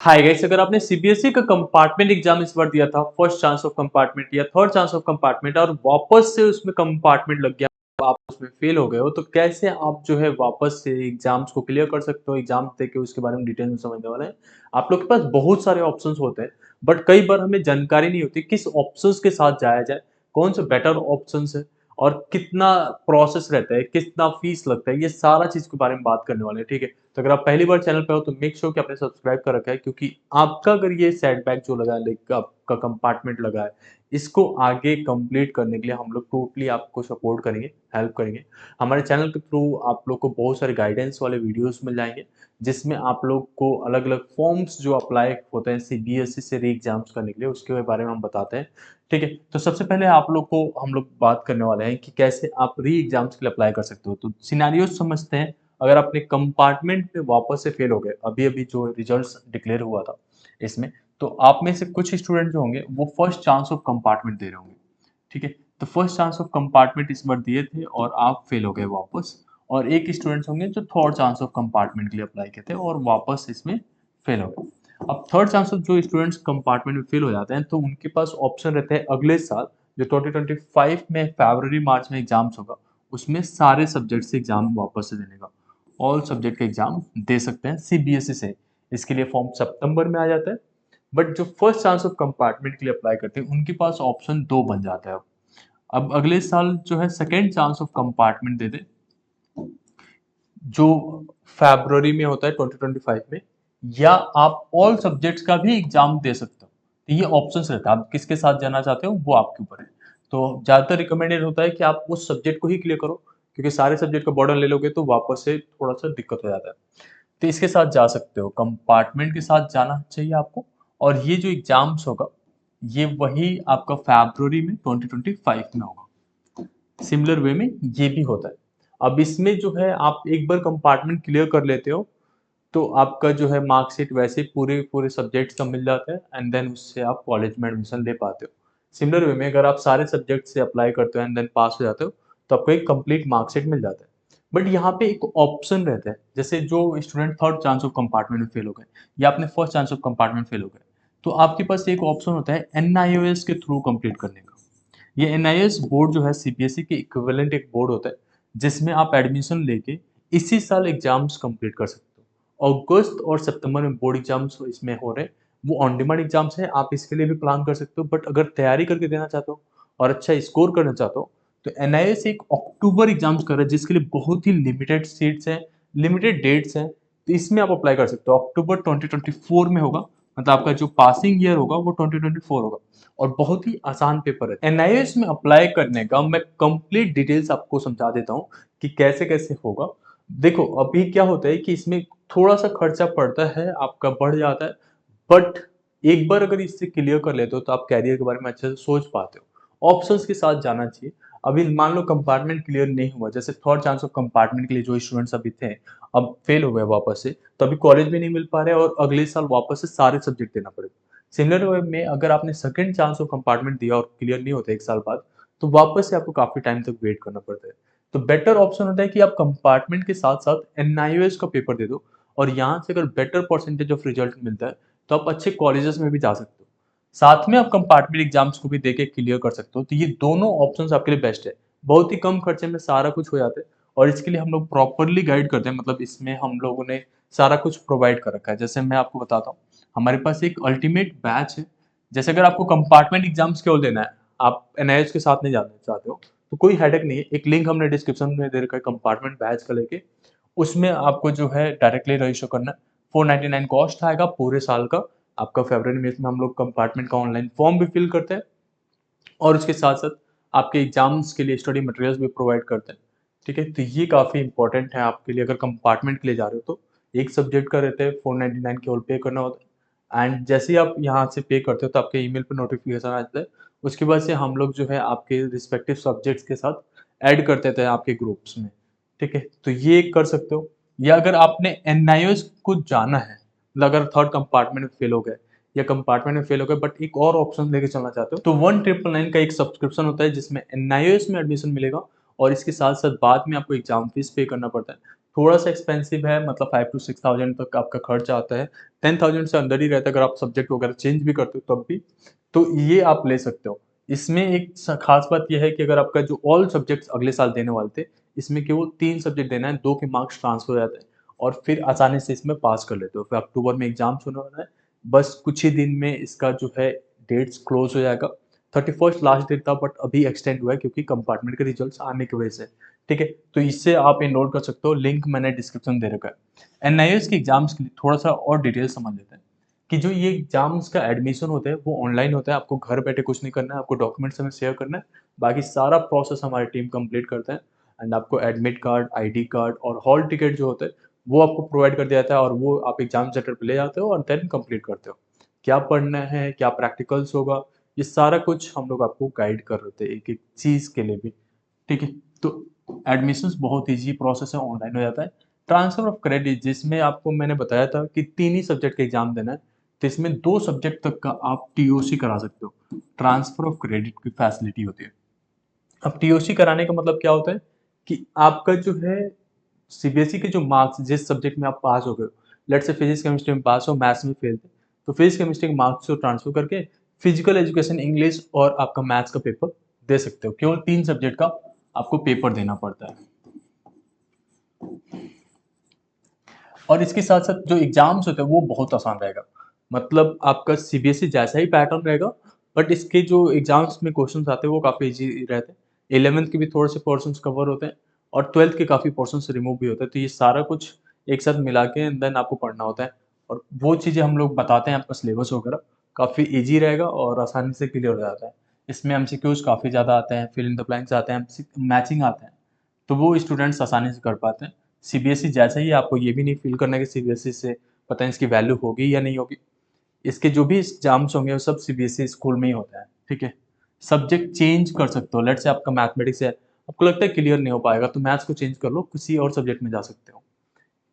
Hi guys, अगर आपने CBSE का कंपार्टमेंट एग्जाम इस बार दिया था, फर्स्ट चांस ऑफ कंपार्टमेंट या थर्ड चांस ऑफ कंपार्टमेंट, और वापस से उसमें कंपार्टमेंट लग गया, आप उसमें फेल हो गए हो, तो कैसे आप जो है वापस से एग्जाम्स को क्लियर कर सकते हो। एग्जाम दे के उसके बारे में डिटेल में समझने वाले हैं। आप लोग के पास बहुत सारे ऑप्शंस होते हैं, बट कई बार हमें जानकारी नहीं होती किस ऑप्शंस के साथ जाया जाए, कौन सा बेटर ऑप्शंस है और कितना प्रोसेस रहता है, कितना फीस लगता है। ये सारा चीज के बारे में बात करने वाले हैं, ठीक है। तो अगर आप पहली बार चैनल पे हो तो मेक श्योर कि आपने सब्सक्राइब कर रखा है, क्योंकि आपका अगर ये सेटबैक जो लगा है, लाइक आपका कंपार्टमेंट लगा है, इसको आगे कंप्लीट करने के लिए हम लोग टोटली आपको सपोर्ट करेंगे, हेल्प करेंगे। हमारे चैनल के थ्रू आप लोग को बहुत सारे गाइडेंस वाले वीडियोस मिल जाएंगे, जिसमें आप लोग को अलग अलग फॉर्म्स जो अप्लाई होते हैं सीबीएसई से री एग्जाम्स करने के लिए, उसके बारे में हम बताते हैं, ठीक है। तो सबसे पहले आप लोग को हम लोग बात करने वाले हैं कि कैसे आप री एग्जाम्स के लिए अप्लाई कर सकते हो। तो सिनेरियो समझते हैं। अगर अपने कंपार्टमेंट में वापस से फेल हो गए, अभी अभी जो रिजल्ट्स डिक्लेयर हुआ था इसमें, तो आप में से कुछ स्टूडेंट जो होंगे वो फर्स्ट चांस ऑफ कंपार्टमेंट दे रहे होंगे, ठीक है। तो फर्स्ट चांस ऑफ कंपार्टमेंट इस बार दिए थे और आप फेल हो गए वापस। और एक स्टूडेंट्स होंगे जो थर्ड चांस ऑफ कंपार्टमेंट के लिए अप्लाई किए थे और वापस इसमें फेल हो गए। अब थर्ड चांस ऑफ जो स्टूडेंट्स कंपार्टमेंट में फेल हो जाते हैं, तो उनके पास ऑप्शन रहते हैं अगले साल जो 2025 में फरवरी मार्च में एग्जाम्स होगा, उसमें सारे सब्जेक्ट से एग्जाम वापस से देने का, ऑल सब्जेक्ट का एग्जाम दे सकते हैं सीबीएसई से। इसके लिए फॉर्म सितंबर में आ जाता है। बट जो फर्स्ट चांस ऑफ कंपार्टमेंट के लिए अप्लाई करते हैं, उनके पास ऑप्शन दो बन जाता है। अब अगले साल जो है सेकेंड चांस ऑफ कंपार्टमेंट दे दे, जो फरवरी में होता है 2025 में, या आप ऑल सब्जेक्ट्स का भी एग्जाम दे सकते हो। तो ये ऑप्शंस रहता है, आप किसके साथ जाना चाहते हो वो आपके ऊपर है। तो ज़्यादातर रिकमेंडेड होता है कि आप उस सब्जेक्ट को ही क्लियर करो, क्योंकि सारे सब्जेक्ट का बर्डन ले लोगे तो वापस से थोड़ा सा दिक्कत हो जाता है। तो इसके साथ जा सकते हो, कंपार्टमेंट के साथ जाना चाहिए आपको। और ये जो एग्जाम्स होगा, ये वही आपका फरवरी में 2025 में होगा। सिमिलर वे में ये भी होता है। अब इसमें जो है आप एक बार कंपार्टमेंट क्लियर कर लेते हो, तो आपका जो है मार्कशीट वैसे पूरे पूरे सब्जेक्ट्स का मिल जाता है, एंड देन उससे आप कॉलेज में एडमिशन ले पाते हो। सिमिलर वे में अगर आप सारे सब्जेक्ट से अप्लाई करते हो एंड देन पास हो जाते हो, तो आपको एक कंप्लीट मार्कशीट मिल जाता है। बट यहाँ पे एक ऑप्शन रहता है, जैसे जो student third chance of compartment में फेल हो गए या अपने first chance of compartment fail हो गए, तो आपके पास एक ऑप्शन होता है एनआईओएस के थ्रू कंप्लीट करने का। ये एनआईएस बोर्ड जो है सीबीएसई के इक्विवेलेंट एक बोर्ड होता है, जिसमें आप एडमिशन लेके इसी साल एग्जाम्स कंप्लीट कर सकते हो। अगस्त और सितंबर में बोर्ड एग्जाम्स इसमें हो रहे हैं, वो ऑन डिमांड एग्जाम्स हैं, आप इसके लिए भी प्लान कर सकते हो। बट अगर तैयारी करके देना चाहते हो और अच्छा स्कोर करना चाहते हो, तो एनआईएस एक अक्टूबर एग्जाम्स कर रहा है, जिसके लिए बहुत ही लिमिटेड सीट्स हैं, लिमिटेड डेट्स हैं। तो इसमें आप अप्लाई कर सकते हो, अक्टूबर 2024 में होगा। मतलब आपका जो पासिंग ईयर होगा वो 2024 होगा, और बहुत ही आसान पेपर है। एनआईएस में अप्लाई करने का मैं कंप्लीट डिटेल्स आपको समझा देता हूँ कि कैसे कैसे होगा। देखो अभी क्या होता है कि इसमें थोड़ा सा खर्चा पड़ता है, आपका बढ़ जाता है। बट एक बार अगर इससे क्लियर कर लेते हो, तो आप कैरियर के बारे में अच्छे से सोच पाते हो। ऑप्शंस के साथ जाना चाहिए। अभी मान लो कंपार्टमेंट क्लियर नहीं हुआ, जैसे थर्ड चांस ऑफ कंपार्टमेंट के लिए जो स्टूडेंट्स अभी थे, अब फेल हो गए वापस से, तो अभी कॉलेज भी नहीं मिल पा रहे और अगले साल वापस से सारे सब्जेक्ट देना पड़ेगा। सिमिलर वे में अगर आपने सेकंड चांस ऑफ कंपार्टमेंट दिया और क्लियर नहीं होता एक साल बाद, तो वापस से आपको काफी टाइम तक वेट करना पड़ता है। तो बेटर ऑप्शन होता है कि आप कंपार्टमेंट के साथ साथ एनआईओएस का पेपर दे दो, और यहाँ से अगर बेटर परसेंटेज ऑफ रिजल्ट मिलता है, तो आप अच्छे कॉलेजेस में भी जा सकते हो। साथ में आप कंपार्टमेंट एग्जाम्स को भी देके क्लियर कर सकते हो। तो ये दोनों ऑप्शंस आपके लिए बेस्ट है। बहुत ही कम खर्चे में सारा कुछ हो जाता है, और इसके लिए हम लोग प्रॉपरली गाइड करते हैं। मतलब इसमें हम लोगों ने सारा कुछ प्रोवाइड कर रखा है। जैसे मैं आपको बताता हूँ, हमारे पास एक अल्टीमेट बैच है। जैसे अगर आपको कंपार्टमेंट एग्जाम्स केवल देना है, आप एनआईएस के साथ नहीं जाना चाहते हो, तो कोई हेडेक नहीं है। एक लिंक हमने डिस्क्रिप्शन में दे रखा है कंपार्टमेंट बैच का लेके, उसमें आपको जो है डायरेक्टली रजिस्टर करना है। 499 कॉस्ट आएगा पूरे साल का आपका। फरवरी में इसमें हम लोग कंपार्टमेंट का ऑनलाइन फॉर्म भी फिल करते हैं, और उसके साथ साथ आपके एग्जाम्स के लिए स्टडी मटेरियल्स भी प्रोवाइड करते हैं, ठीक है। तो ये काफ़ी इंपॉर्टेंट है आपके लिए, अगर कंपार्टमेंट के लिए जा रहे हो तो। एक सब्जेक्ट का रहता है 499 केवल पे करना होता है, एंड जैसे ही आप यहाँ से पे करते हो तो आपके ईमेल पर नोटिफिकेशन आ जाता है। उसके बाद से हम लोग जो है आपके रिस्पेक्टिव सब्जेक्ट्स के साथ ऐड कर देते हैं आपके ग्रुप्स में, ठीक है। तो ये कर सकते हो। या अगर आपने एनआईओएस को जाना है, मतलब अगर थर्ड कंपार्टमेंट में फेल हो गए या कंपार्टमेंट में फेल हो गए, बट एक और ऑप्शन लेके चलना चाहते हो, तो 1999 का एक सब्सक्रिप्शन होता है, जिसमें एनआईओएस में एडमिशन मिलेगा, और इसके साथ साथ बाद में आपको एग्जाम फीस पे करना पड़ता है। थोड़ा-सा एक्सपेंसिव है, मतलब 5 टू 6,000 तक आपका खर्च आता है। 10,000 से अंदर ही रहता है, अगर आप सब्जेक्ट वगैरह चेंज भी करते हो तब भी, तो ये आप ले सकते हो। इसमें एक ख़ास बात ये है कि अगर आपका जो ऑल सब्जेक्ट्स अगले साल देने वाले थे, इसमें केवल 3 सब्जेक्ट देना है, 2 के मार्क्स ट्रांसफर हो जाते हैं और फिर आसानी से इसमें पास कर लेते हो। फिर अक्टूबर में एग्ज़ाम्स होने वाला है, बस कुछ ही दिन में इसका जो है डेट्स क्लोज़ हो जाएगा। 31st लास्ट डेट था, बट अभी एक्सटेंड हुआ है क्योंकि कंपार्टमेंट के रिजल्ट्स आने की वजह से। ठीक है? तो इससे आप एनरोल कर सकते हो, लिंक मैंने डिस्क्रिप्शन में दे रखा है। एनआईएस के एग्ज़ाम्स के लिए थोड़ा-सा और डिटेल समझ लेते हैं कि जो ये एग्ज़ाम्स का एडमिशन होता है वो ऑनलाइन होता है, आपको घर बैठे कुछ नहीं करना है, आपको डॉक्यूमेंट्स हमें शेयर करना है, बाकी सारा प्रोसेस हमारी टीम कंप्लीट करते हैं एंड आपको एडमिट कार्ड, आईडी कार्ड और हॉल टिकट जो होता है, वो आपको प्रोवाइड कर दिया जाता है और वो आप एग्ज़ाम सेंटर पे ले जाते हो और देन कंप्लीट करते हो। क्या पढ़ना है, क्या प्रैक्टिकल्स होगा, ये सारा कुछ हम लोग आपको गाइड कर रहे थे एक-एक चीज़ के लिए भी। ठीक है? तो एडमिशंस बहुत ईज़ी प्रोसेस है, ऑनलाइन हो जाता है। ट्रांसफर ऑफ क्रेडिट, जिसमें आपको मैंने बताया था कि 3 ही सब्जेक्ट का एग्ज़ाम देना है, तो इसमें 2 सब्जेक्ट तक का आप टीओसी करा सकते हो। ट्रांसफर ऑफ क्रेडिट की फैसिलिटी होती है। अब टीओसी कराने का मतलब क्या होता है कि आपका जो है सीबीएसई के जो मार्क्स, जिस सब्जेक्ट में आप पास हो गए हो, लेट्स से फिजिक्स केमिस्ट्री में पास हो, मैथ्स में फेल थे, तो फिजिक्स केमिस्ट्री के मार्क्स को ट्रांसफर करके फिजिकल एजुकेशन, इंग्लिश और आपका मैथ्स का पेपर दे सकते हो। केवल 3 सब्जेक्ट का आपको पेपर देना पड़ता है। और इसके साथ-साथ जो एग्ज़ाम्स होते हैं वो बहुत आसान रहेगा। मतलब आपका सीबीएसई जैसा ही पैटर्न रहेगा, बट इसके जो एग्ज़ाम्स में क्वेश्चन्स आते हैं वो काफ़ी ईज़ी रहते हैं। 11th के भी थोड़े से पोर्शन्स कवर होते हैं और 12th के काफ़ी पोर्शन्स रिमूव भी होते हैं। तो ये सारा कुछ एक साथ मिला के एंड देन आपको पढ़ना होता है और वो चीज़ें हम लोग बताते हैं, आपका सिलेबस वगैरह काफ़ी ईज़ी रहेगा और आसानी से क्लियर हो जाता है। इसमें एमसीक्यूज़ काफ़ी ज़्यादा आते हैं, फिल इन द ब्लैंक्स आते हैं, मैचिंग आते हैं। तो वो स्टूडेंट्स आसानी से कर पाते हैं। सीबीएसई जैसा ही, आपको ये भी नहीं फ़ील करना है कि सीबीएसई से पता नहीं इसकी वैल्यू होगी या नहीं होगी। इसके जो भी एग्ज़ाम्स होंगे वो सब सीबीएसई स्कूल में ही होता है, ठीक है? सब्जेक्ट चेंज कर सकते हो, लेट्स से आपका मैथमेटिक्स है, आपको लगता है क्लियर नहीं हो पाएगा तो मैथ्स को चेंज कर लो, किसी और सब्जेक्ट में जा सकते हो,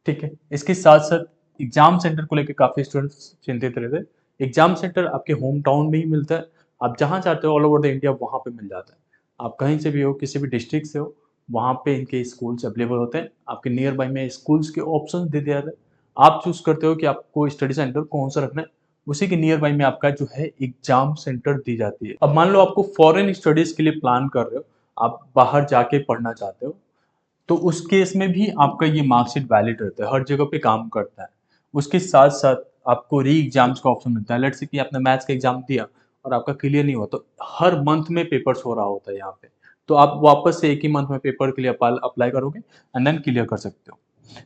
ठीक है? इसके साथ-साथ एग्ज़ाम सेंटर को लेके काफ़ी स्टूडेंट्स चिंतित रहते हैं। एग्ज़ाम सेंटर आपके होम टाउन में ही मिलता है, आप जहाँ चाहते हो ऑल ओवर द इंडिया वहाँ पे मिल जाता है। आप कहीं से भी हो, किसी भी डिस्ट्रिक्ट से हो, वहाँ पे इनके स्कूल्स अवेलेबल होते हैं। आपके नियर बाय में स्कूल्स के ऑप्शंस दे दिया जाता है। आप चूज़ करते हो कि आपको स्टडी सेंटर कौन-सा रखना है, उसी के नियर बाय में आपका जो है एग्ज़ाम सेंटर दी जाती है। अब मान लो आपको फॉरेन स्टडीज़ के लिए प्लान कर रहे हो, आप बाहर जाके पढ़ना चाहते हो, तो उस केस में भी आपका ये मार्कशीट वैलिड रहता है, हर जगह पे काम करता है। उसके साथ-साथ आपको री एग्ज़ाम्स का ऑप्शन मिलता है। लेट्स से कि आपने मैथ्स का एग्ज़ाम दिया और आपका क्लियर नहीं हुआ, तो हर मंथ में पेपर्स हो रहा होता है यहाँ पे। तो आप वापस से एक ही मंथ में पेपर के लिए अप्लाई करोगे एंड देन क्लियर कर सकते हो।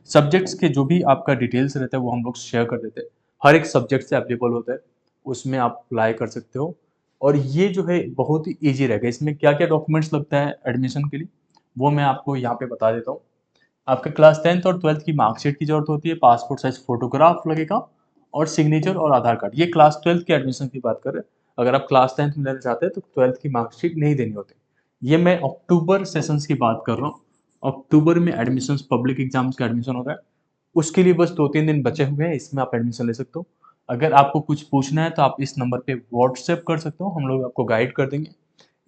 सब्जेक्ट्स के जो भी आपका डिटेल्स रहता है वो हम लोग शेयर कर देते हैं। हर एक सब्जेक्ट से अवेलेबल होता है, उसमें आप अप्लाई कर सकते हो और ये जो है बहुत ही ईज़ी रहेगा। इसमें क्या-क्या डॉक्यूमेंट्स लगता है एडमिशन के लिए, वो मैं आपको यहाँ पे बता देता हूँ। आपके क्लास 10th और 12th की मार्कशीट की ज़रूरत होती है, पासपोर्ट साइज़ फ़ोटोग्राफ लगेगा और सिग्नेचर और आधार कार्ड। ये क्लास 12th के एडमिशन की बात कर रहे हैं। अगर आप क्लास 10th में लेना चाहते हैं तो 12th की मार्कशीट नहीं देनी होती। ये मैं अक्टूबर सेशंस की बात कर रहा हूँ। अक्टूबर में एडमिशन्स, पब्लिक एग्ज़ाम्स का एडमिशन हो रहा है। उसके लिए बस 2-3 दिन बचे हुए हैं, इसमें आप एडमिशन ले सकते हो। अगर आपको कुछ पूछना है तो आप इस नंबर पे व्हाट्सएप कर सकते हो, हम लोग आपको गाइड कर देंगे।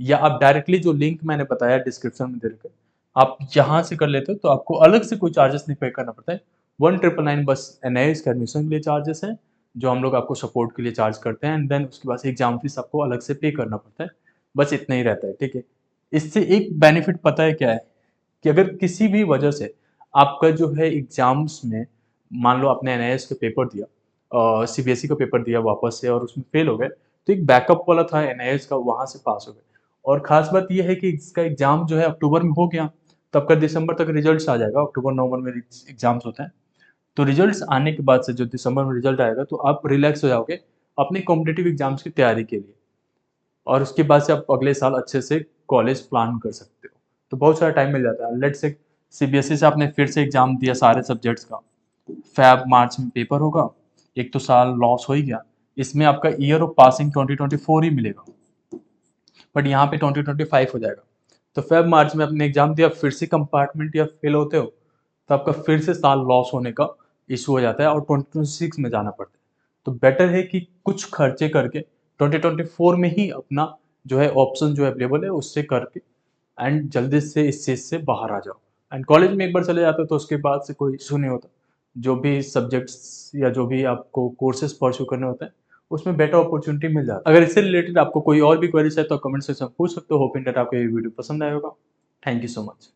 या आप डायरेक्टली जो लिंक मैंने बताया डिस्क्रिप्शन में दे रखा है, आप यहाँ से कर लेते हो तो आपको अलग से कोई चार्जेस नहीं पे करना पड़ता है। 1999 बस एनआईएस के एडमिशन के लिए चार्जेस हैं, जो हम लोग आपको सपोर्ट के लिए चार्ज करते हैं एंड देन उसके बाद एग्ज़ाम फीस आपको अलग से पे करना पड़ता है। बस इतना ही रहता है, ठीक है? इससे एक बेनिफिट पता है क्या है? कि अगर किसी भी वजह से आपका जो है एग्ज़ाम्स में, मान लो आपने एनआईएस का पेपर दिया, सीबीएसई का पेपर दिया वापस से और उसमें फेल हो गए, तो एक बैकअप वाला था एनआईएस का, वहाँ से पास हो गए। और ख़ास बात ये है कि इसका एग्ज़ाम जो है अक्टूबर में हो गया, तो आपका दिसंबर तक रिज़ल्ट्स आ जाएगा, अक्टूबर-नवंबर में एग्ज़ाम्स होते हैं। तो रिज़ल्ट्स आने के बाद से जो दिसंबर में रिज़ल्ट आएगा, तो आप रिलैक्स हो जाओगे अपने कॉम्पिटिटिव एग्ज़ाम्स की तैयारी के लिए और उसके बाद से आप अगले साल अच्छे से कॉलेज प्लान कर सकते हो। तो बहुत सारा टाइम मिल जाता है। लेट्स से सीबीएसई से आपने फिर से एग्ज़ाम दिया सारे सब्जेक्ट्स का, फ़ेब-मार्च में पेपर होगा, एक तो साल लॉस हो ही गया। इसमें आपका ईयर ऑफ पासिंग 2024 ही मिलेगा, बट यहाँ पे 2025 हो जाएगा। तो फ़ेब-मार्च में आपने एग्ज़ाम दिया, फिर से कंपार्टमेंट या फेल होते हो, तो आपका फिर से साल लॉस होने का इश्यू हो जाता है और 2026 में जाना पड़ता है। तो बेटर है कि कुछ खर्चे करके 2024 में ही अपना जो है ऑप्शन जो अवेलेबल है उससे करके एंड जल्दी से इस चीज़ से बाहर आ जाओ। एंड कॉलेज में एक बार चले जाते हो तो उसके बाद से कोई इश्यू नहीं होता। जो भी सब्जेक्ट्स या जो भी आपको कोर्सेज़ परस्यू करने होते हैं, उसमें बेटर अपॉर्च्युनिटी मिल जाती है। अगर इससे रिलेटेड आपको कोई और भी क्वेरीज़ है तो कमेंट सेक्शन में पूछ सकते हो। होपिंग दैट आपको ये वीडियो पसंद आया होगा। Thank you so much.